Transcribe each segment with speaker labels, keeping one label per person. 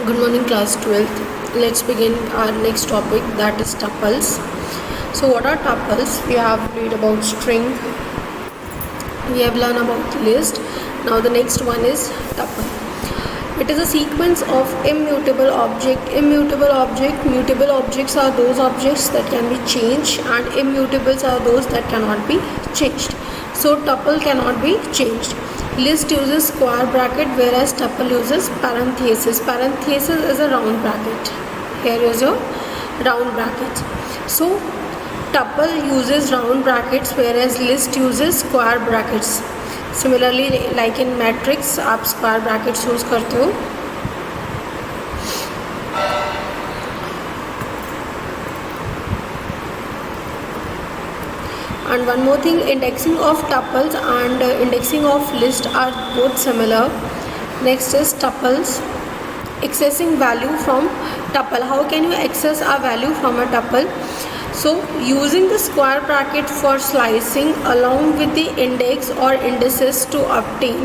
Speaker 1: Good morning, class 12th. Let's begin our next topic, that is tuples. So what are tuples? We have read about string, we have learned about list. Now the next one is tuple. It is a sequence of immutable object. Mutable objects are those objects that can be changed, and immutables are those that cannot be changed. So tuple cannot be changed. List uses square bracket, whereas tuple uses parenthesis. Parenthesis is a round bracket. Here is your round bracket. So tuple uses round brackets, whereas list uses square brackets. Similarly, like in matrix, आप square brackets use करते हो. And one more thing, indexing of tuples and indexing of list are both similar. Next is tuples. Accessing value from tuple. How can you access a value from a tuple? So using the square bracket for slicing along with the index or indices to obtain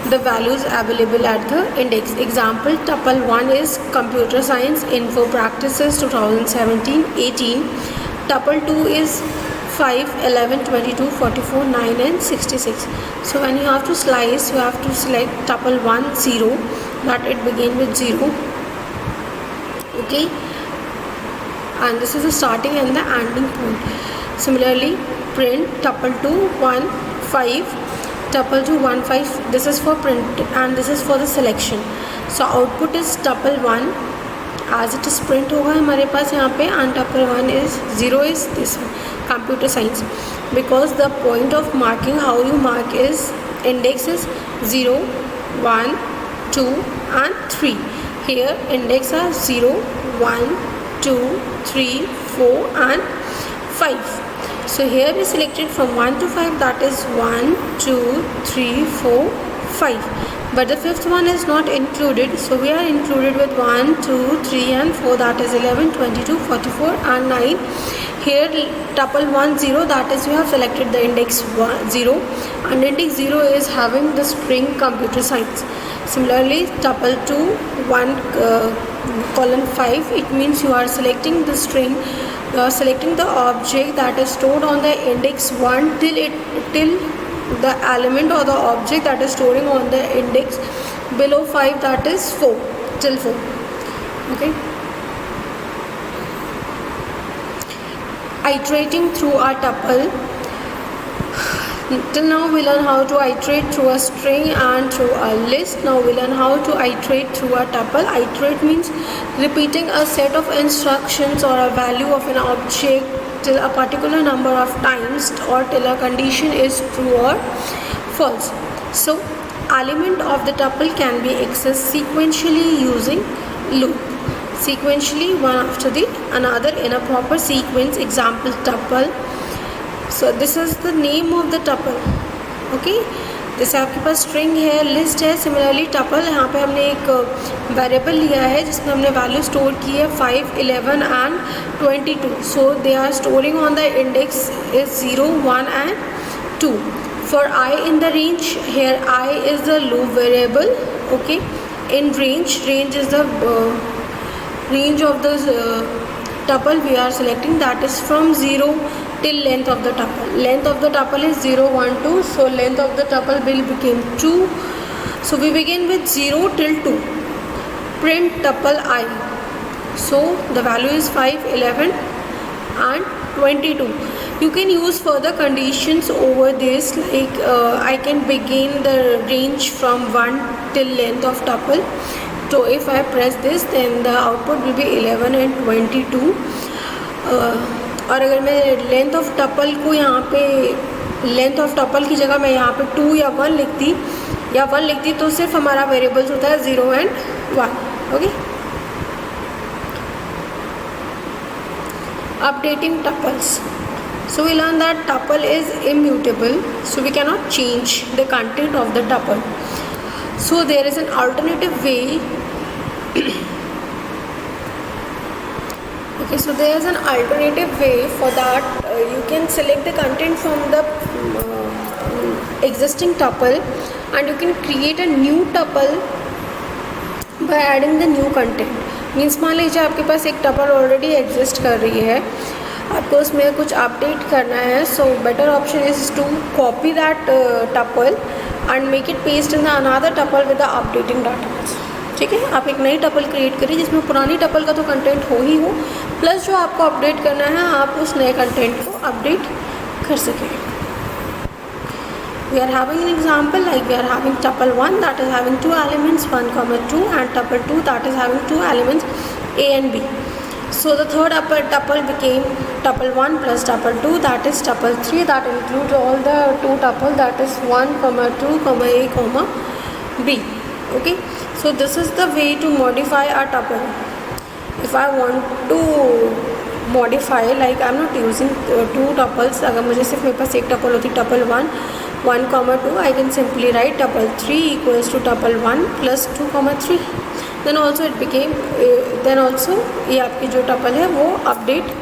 Speaker 1: the values available at the index. Example, tuple 1 is computer science info practices 2017-18. Tuple 2 is 5, 11, 22, 44, 9 and 66. So when you have to slice, you have to select tuple 1, 0, that it begin with 0. Okay, and this is the starting and the ending point. Similarly, print tuple 2, 1, 5, tuple 2, 1, 5. This is for print and this is for the selection. So output is tuple 1 as it is print होगा हमारे पास यहाँ पे, and tuple 1 is 0 is this one, computer science, because the point of marking, how you mark is index is 0, 1, 2 and 3. Here index are 0, 1, 2, 3, 4 and 5. So here we selected from 1 to 5, that is 1, 2, 3, 4, 5. But the fifth one is not included, so we are included with 1, 2, 3 and 4, that is 11, 22, 44 and 9. Here tuple 1, 0, that is you have selected the index 0, and index 0 is having the string computer science. Similarly, tuple 2, 1, colon 5, it means you are selecting the string, you are selecting the object that is stored on the index 1 till the element or the object that is storing on the index below 5, that is 4, till 4. Okay, iterating through a tuple. Till now we learn how to iterate through a string and through a list. Now we learn how to iterate through a tuple. Iterate means repeating a set of instructions or a value of an object till a particular number of times or till a condition is true or false. So element of the tuple can be accessed sequentially using loop. Sequentially, one after the another in a proper sequence. Example, tuple. So this is the name of the tuple. Okay, जैसे आपके पास string है, list है. Similarly tuple, यहाँ पे हमने एक variable लिया है जिसमें हमने वैल्यू स्टोर की है 5, 11 and 22. So they are storing on the index is 0, 1 and 2. For i in the range, here i is the loop variable. Okay, in range, range is the range of the tuple we are selecting, that is from 0 till length of the tuple. Length of the tuple is 0, 1, 2. So length of the tuple will become 2. So we begin with 0 till 2. Print tuple I. So the value is 5, 11 and 22. You can use further conditions over this, like I can begin the range from 1 till length of tuple. So if I press this, then the output will be 11 and 22. और अगर मैं length of tuple को यहाँ पे, length of tuple की जगह मैं यहाँ पे 2 या 1 लिखती तो सिर्फ हमारा वेरिएबल्स होता है 0 and 1. Okay, updating tuples. So we learn that tuple is immutable, so we cannot change the content of the tuple. So there is an alternative way. Okay, so there is an alternative way for that. You can select the content from the existing tuple and you can create a new tuple by adding the new content. Means मान लीजिए आपके पास एक tuple already exist कर रही है, आपको उसमें कुछ अपडेट करना है, so better option is to copy that tuple and make it paste in the another tuple with the updating data. ठीक है, आप एक नई टपल क्रिएट करिए जिसमें पुरानी टपल का तो कंटेंट हो ही हो, प्लस जो आपको अपडेट करना है आप उस नए कंटेंट को अपडेट कर सकें। We are having an example like we are having tuple 1 that is having two elements 1, 2 and tuple 2 that is having two elements a and b. So the third tuple became tuple 1 plus tuple 2 that is tuple 3 that includes all the two tuple that is 1, 2, a, b. Okay, so this is the way to modify a tuple. If I want to modify like I am not using two tuples, अगर मुझे सिर्फ मेरे पास एक tuple होती tuple 1, 2, I can simply write tuple 3 equals to tuple 1 plus 2, 3. Then also it became then also ये आपकी जो tuple है वो अपडेट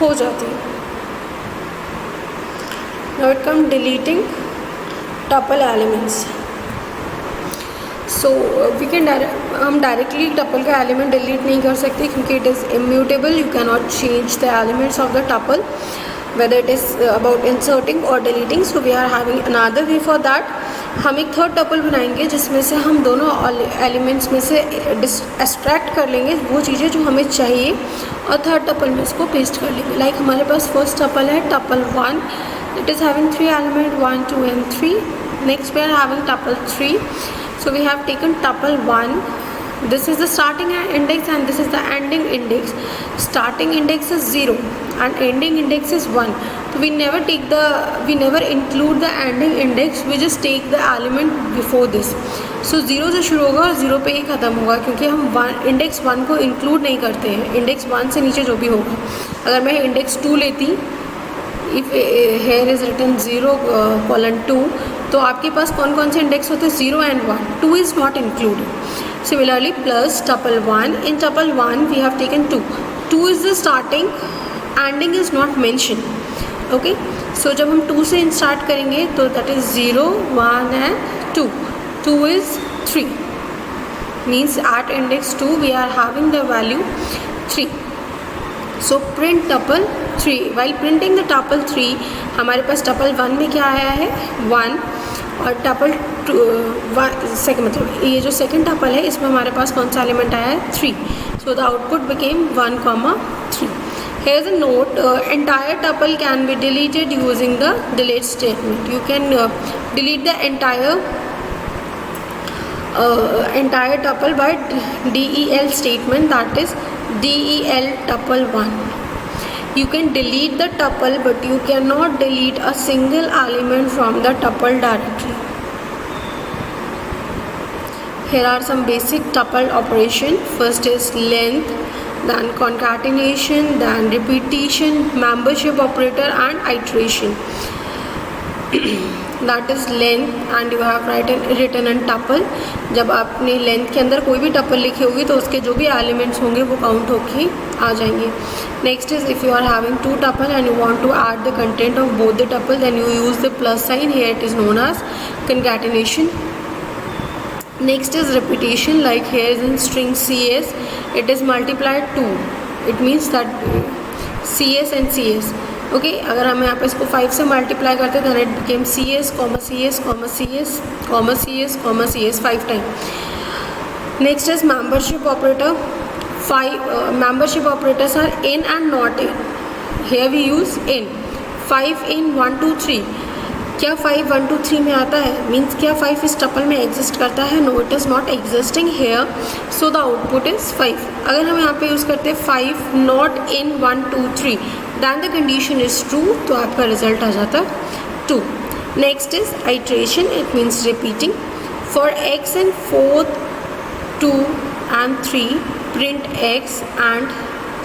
Speaker 1: हो जाती है। Now it comes deleting tuple elements. So we can हम डायरेक्टली टपल का एलिमेंट डिलीट नहीं कर सकते क्योंकि it is immutable, you can not change the elements of the tuple whether it is about inserting or deleting. So we are having another way for that. हम एक third tuple बनाएंगे जिसमें से हम दोनों एलिमेंट्स में से एक्सट्रैक्ट कर लेंगे वो चीज़ें जो हमें चाहिए और थर्ड टपल में इसको पेस्ट कर लेंगे। लाइक हमारे पास फर्स्ट टपल है tuple 1, it is having 3 element 1, 2 and 3. Next we are having tuple 3. So we have taken tuple 1. This is the starting index and this is the ending index. Starting index is 0 and ending index is 1. So we never include the ending index. We just take the element before this. So 0 से शुरू होगा और 0 पे ही ख़त्म होगा क्योंकि हम index 1 को इंक्लूड नहीं करते हैं। इंडेक्स 1 से नीचे जो भी होगा, अगर मैं इंडेक्स 2 लेती, इफ़ हेयर इज़ रिटन 0, 2, तो आपके पास कौन कौन से इंडेक्स होते हैं 0 and 1. 2 is not included. Similarly plus tuple 1. In tuple 1 we have taken 2. 2 is the starting, ending is not mentioned. Okay, so जब हम 2 से स्टार्ट करेंगे तो that is 0, 1 and 2. 2 is 3. Means at index 2 we are having the value 3. So print tuple 3. While printing the tuple 3 हमारे पास tuple 1 में क्या आया है 1 और tuple 2 मतलब ये जो सेकंड टपल है इसमें हमारे पास कौन सा एलिमेंट आया है 3. So the output became 1, 3. Here's a note, entire tuple can be deleted using the delete statement. You can delete the entire tuple by del statement, that is del tuple 1. You can delete the tuple but you cannot delete a single element from the tuple directly. Here are some basic tuple operation. First is length, then concatenation, then repetition, membership operator and iteration. That is length and you have written in tuple. जब आपने length के अंदर कोई भी tuple लिखी होगी तो उसके जो भी एलिमेंट्स होंगे वो काउंट होके आ जाएंगे. Next is if you are having 2 tuple and you want to add the content of both the tuple then you use the plus sign. Here it is known as concatenation. Next is repetition, like here is in string CS it is multiplied 2. It means that CS and CS. Okay, अगर हम यहाँ पे इसको 5 से multiply करते हैं it became CS, CS, CS, CS, CS 5 time. Next is membership operator. 5 membership operators are in and not in. Here we use in. 5 in 1, 2, 3. क्या 5 1 2 3 में आता है? मीन्स क्या 5 इस टपल में एग्जिस्ट करता है? No, it is not existing here, so the output is 5. अगर हम यहाँ पे यूज़ करते हैं 5 not in 1 2 3 then the condition is true, तो आपका रिजल्ट आ जाता है 2. Next is iteration, it means repeating. For x in 4, 2 and 3 print x end,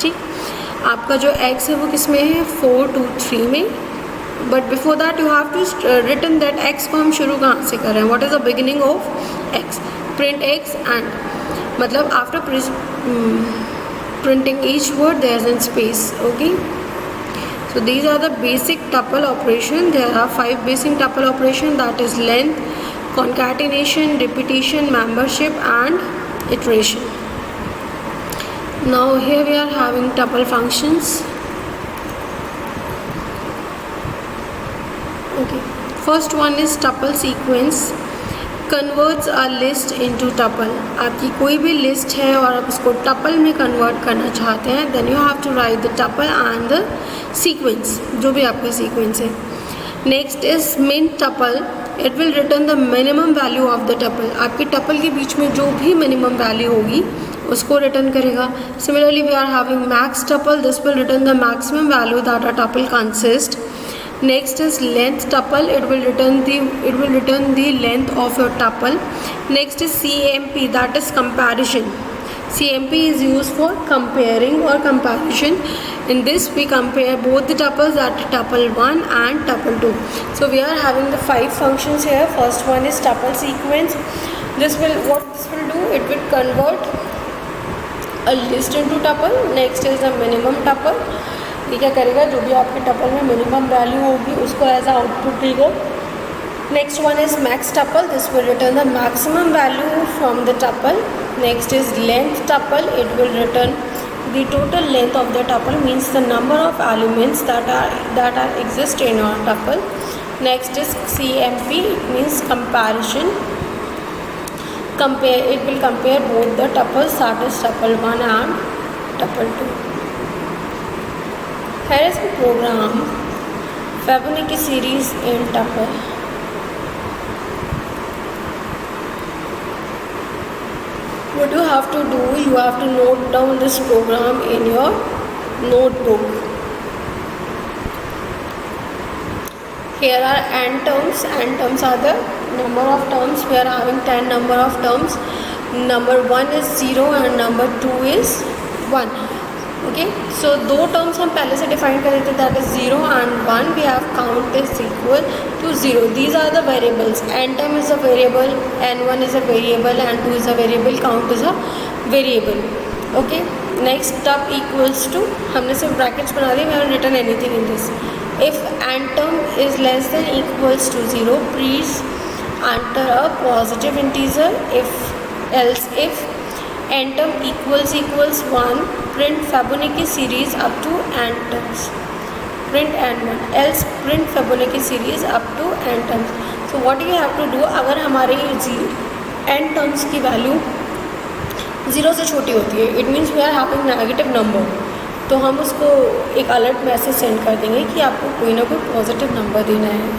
Speaker 1: ठीक, आपका जो x है वो किस में है 4, 2, 3 में. But before that you have to written that x को हम शुरू कहाँ से कर रहे हैं, what is the beginning of x. Print x end मतलब after printing each word there is in space. Okay, so these are the basic tuple operation. There are 5 basic tuple operation, that is length, concatenation, repetition, membership and iteration. Now here we are having tuple functions. Okay, first one is tuple sequence. Converts a list into tuple. आपकी कोई भी list है और आप उसको tuple में convert करना चाहते हैं, then you have to write the tuple and the sequence, जो भी आपका सीक्वेंस है. Next is min tuple. It will return the minimum value of the tuple. आपके टपल के बीच में जो भी मिनिमम वैल्यू होगी उसको रिटर्न करेगा. Similarly we are having max tuple. This will return the maximum value that a tuple consist. Next is length tuple. It will return the length of your tuple. Next is CMP, that is comparison. CMP is used for comparing or comparison. In this we compare both the tuples, that tuple 1 and tuple 2. So we are having the 5 functions here. First one is tuple sequence. What this will do, it will convert a list into tuple. Next is the minimum tuple. ये क्या करेगा, जो भी आपके tuple में minimum value होगी उसको as output देगा. Next one is max tuple. This will return the maximum value from the tuple. Next is length tuple. It will return the total length of the tuple, means the number of elements that are exist in your tuple. Next is CMP. It means comparison. It will compare both the tuples, that is tuple 1 and tuple 2. Here is the program Fibonacci series in tuple. What you have to do, you have to note down this program in your notebook. Here are n terms. N terms are the number of terms. We are having 10 number of terms. Number 1 is 0 and number 2 is 1. Okay, so 2 terms हम पहले से define कर देते, that is 0 and 1. We have count is equal to 0. These are the variables. N term is a variable, n1 is a variable, n2 is a variable, count is a variable. Okay, next tup equals to, हमने सिर्फ brackets बना दिए, we have written anything in this. If n term is less than equals to 0, please enter a positive integer. if n term equals 1, print Fibonacci series up to n terms. Print n1, else print Fibonacci series up to n terms. So what you have to do, अगर हमारे n terms की value 0 से छोटी होती है, it means we are having negative number, तो हम उसको एक अलर्ट मैसेज सेंड कर देंगे कि आपको कोई ना कोई पॉजिटिव नंबर देना है.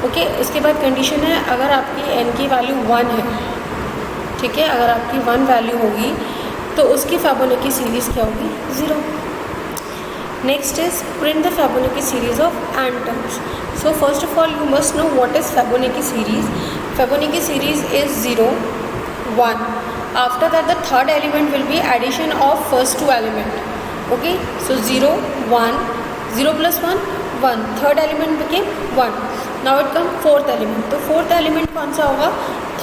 Speaker 1: ओके, उसके बाद कंडीशन है, अगर आपकी n की वैल्यू 1 है, ठीक है, अगर आपकी 1 वैल्यू होगी तो उसकी Fibonacci सीरीज़ क्या होगी, 0. Next is print the Fibonacci series of n terms. So first of all you must know what is Fibonacci series. Fibonacci series is 0, 1. After that the third element will be addition of first 2 element. Okay, so 0, 1, 0 plus 1, 1. Third element became 1. Now it come fourth element. तो fourth element कौन सा होगा,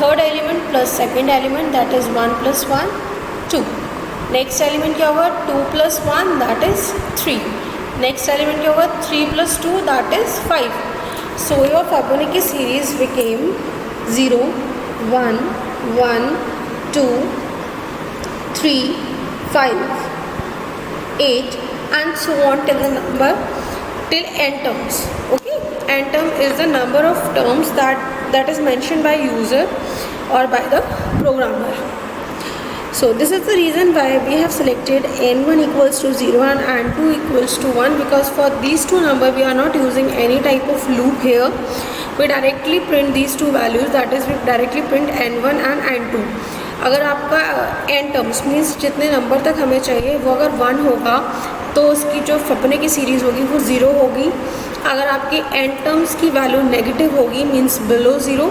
Speaker 1: third element plus second element, that is 1 plus 1, 2. Next element क्या होगा, 2 plus 1, that is 3. Next element क्या होगा, 3 plus 2, that is 5. So your Fibonacci series became 0, 1, 1, 2, 3, 5, 8 and so on till the number till n terms. Okay, n term is the number of terms that is mentioned by user or by the programmer. So this is the reason why we have selected n1 equals to 0 and n2 equals to 1, because for these two numbers we are not using any type of loop here. We directly print these two values, that is we directly print n1 and n2. अगर आपका n terms means जितने number तक हमें चाहिए वो अगर 1 होगा तो उसकी जो Fibonacci सीरीज़ होगी वो 0 होगी. अगर आपकी n टर्म्स की वैल्यू नेगेटिव होगी मीन्स बिलो 0,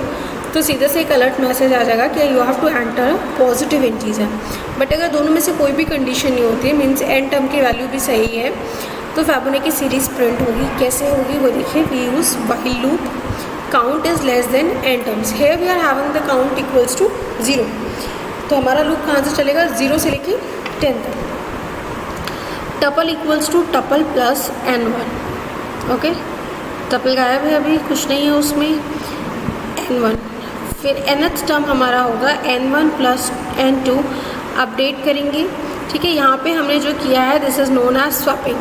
Speaker 1: तो सीधे से एक अलर्ट मैसेज आ जाएगा कि you have to enter positive integer. But अगर दोनों में से कोई भी कंडीशन नहीं होती है, मीन्स n टर्म की वैल्यू भी सही है, तो Fibonacci सीरीज़ प्रिंट होगी. कैसे होगी वो देखिए, we use while loop, count is less than n terms. Here we are having the count equals to 0, तो हमारा लूप कहाँ से चलेगा, 0 से लेके 10 तक. Tuple equals to tuple plus n1. Okay, tuple गायब है, अभी कुछ नहीं है उसमें, n1. फिर nth टर्म हमारा होगा n1 प्लस n2. अपडेट करेंगे, ठीक है। यहाँ पे हमने जो किया है this is known as swapping,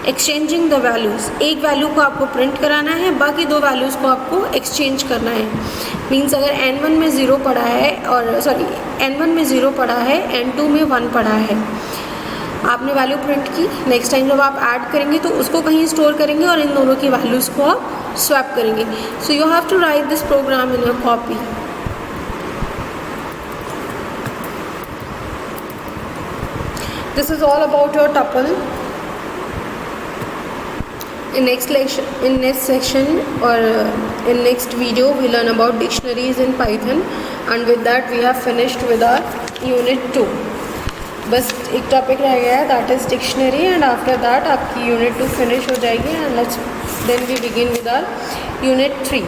Speaker 1: exchanging the values. एक वैल्यू को आपको प्रिंट कराना है, बाकी दो वैल्यूज़ को आपको एक्सचेंज करना है। मीन्स अगर n1 में 0 पड़ा है और सॉरी n1 में 0 पड़ा है, n2 में 1 पड़ा है, आपने वैल्यू प्रिंट की, नेक्स्ट टाइम जब आप ऐड करेंगे तो उसको कहीं स्टोर करेंगे और इन दोनों की वैल्यूज़ को आप स्वैप करेंगे। So you have to write this program in your copy. This is all about your tuple. In next section or in next video we learn about dictionaries in Python, and with that we have finished with our unit 2. बस एक topic रह गया है, that is dictionary, and after that आपकी unit 2 finish हो जाएगी and let's then we begin with our unit 3.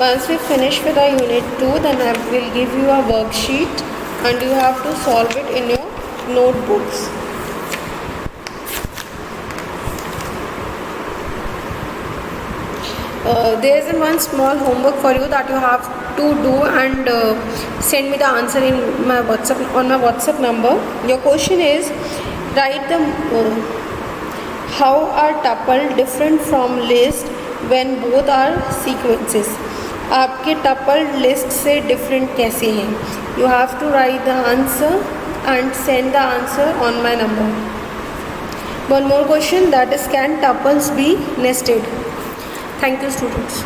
Speaker 1: Once we finish with our unit 2, then I will give you a worksheet and you have to solve it in your notebooks. There is one small homework for you that you have to do and send me the answer in my WhatsApp number. Your question is, write the how are tuple different from list when both are sequences. आपके tuple list से different कैसे हैं? You have to write the answer and send the answer on my number. One more question, that is, can tuples be nested? Thank you, students.